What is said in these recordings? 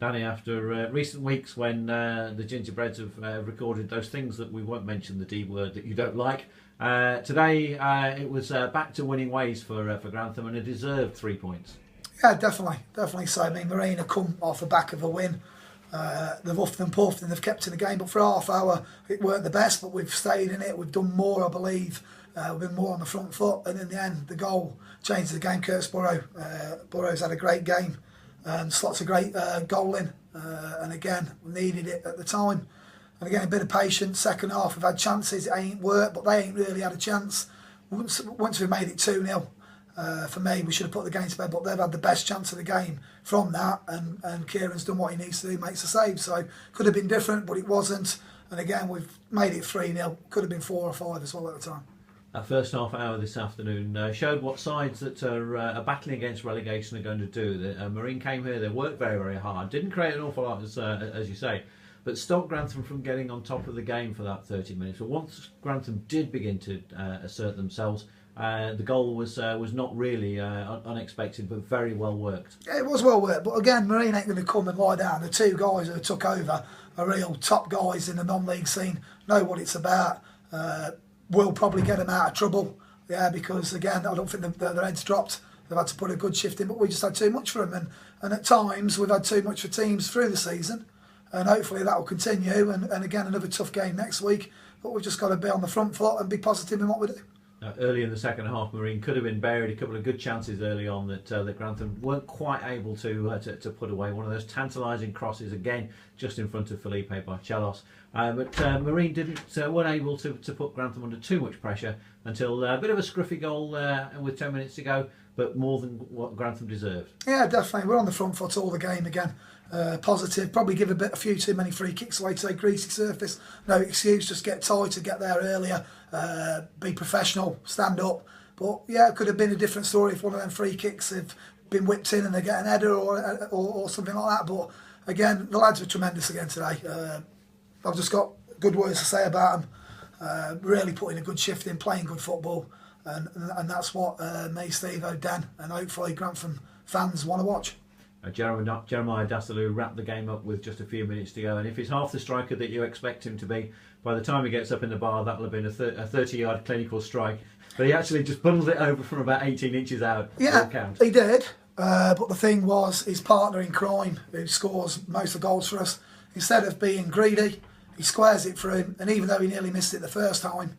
Danny, after recent weeks when the Gingerbreads have recorded those things that we won't mention the D word that you don't like, today it was back to winning ways for Grantham, and a deserved 3 points. Yeah, definitely so. I mean, Marine have come off the back of a win. They've huffed and puffed and they've kept in the game, but for half hour it weren't the best, but we've stayed in it. We've done more, I believe. We've been more on the front foot, and in the end the goal changed the game. Curtis Burrows had a great game, slots a great goal in, and again we needed it at the time. And again, a bit of patience. Second half we've had chances, it ain't worked, but they ain't really had a chance. Once we made it 2-0, for me, we should have put the game to bed, but they've had the best chance of the game from that, and Kieran's done what he needs to do, makes a save. So could have been different, but it wasn't. And again, we've made it 3-0. Could have been 4 or 5 as well at the time. That first half hour this afternoon showed what sides that are battling against relegation are going to do. Marine came here, they worked very, very hard, didn't create an awful lot, as you say, but stopped Grantham from getting on top of the game for that 30 minutes. But once Grantham did begin to assert themselves, the goal was not really unexpected, but very well worked. Yeah, it was well worked, but again, Marine ain't going to come and lie down. The two guys who took over are real top guys in the non-league scene, know what it's about. Will probably get them out of trouble, because again, I don't think their heads dropped. They've had to put a good shift in, but we just had too much for them, and at times we've had too much for teams through the season, and hopefully that will continue. And again, another tough game next week, but we've just got to be on the front foot and be positive in what we do. Early in the second half, Marine could have been buried. A couple of good chances early on that Grantham weren't quite able to put away. One of those tantalising crosses again, just in front of Felipe Barcelos. But Marine weren't able to put Grantham under too much pressure until a bit of a scruffy goal with 10 minutes to go, but more than what Grantham deserved. Yeah, definitely. We're on the front foot all the game again. Positive. Probably give a few too many free kicks away to a greasy surface. No excuse. Just get tighter, get there earlier. Be professional. Stand up. But yeah, it could have been a different story if one of them free kicks had been whipped in and they get an header or something like that. But again, the lads were tremendous again today. I've just got good words to say about them. Really putting a good shift in, playing good football, and that's what me, Steve, Dan, and hopefully Grantham fans want to watch. Jeremiah Dassalou wrapped the game up with just a few minutes to go, and if he's half the striker that you expect him to be, by the time he gets up in the bar, that'll have been a 30-yard clinical strike. But he actually just bundled it over from about 18 inches out. Yeah, he did. But the thing was, his partner in crime, who scores most of the goals for us, instead of being greedy, he squares it for him, and even though he nearly missed it the first time,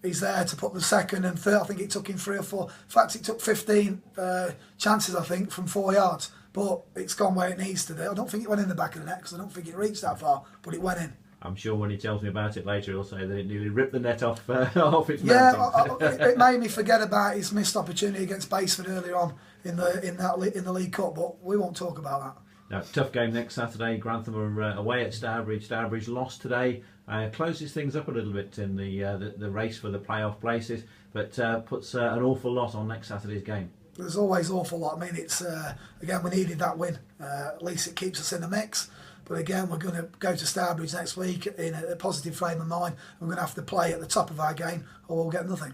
he's there to put the second and third. I think it took him 3 or 4. In fact, it took 15 chances, I think, from 4 yards. But it's gone where it needs to do. I don't think it went in the back of the net because I don't think it reached that far, but it went in. I'm sure when he tells me about it later, he'll say that it nearly ripped the net off its mounting. Yeah, it made me forget about his missed opportunity against Basford earlier on in the League Cup, but we won't talk about that. Now, tough game next Saturday. Grantham are away at Stourbridge. Stourbridge lost today. Closes things up a little bit in the race for the playoff places, but puts an awful lot on next Saturday's game. There's always an awful lot. I mean, it's again, we needed that win. At least it keeps us in the mix. But again, we're going to go to Stourbridge next week in a positive frame of mind. We're going to have to play at the top of our game, or we'll get nothing.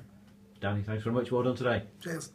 Danny, thanks very much. Well done today. Cheers.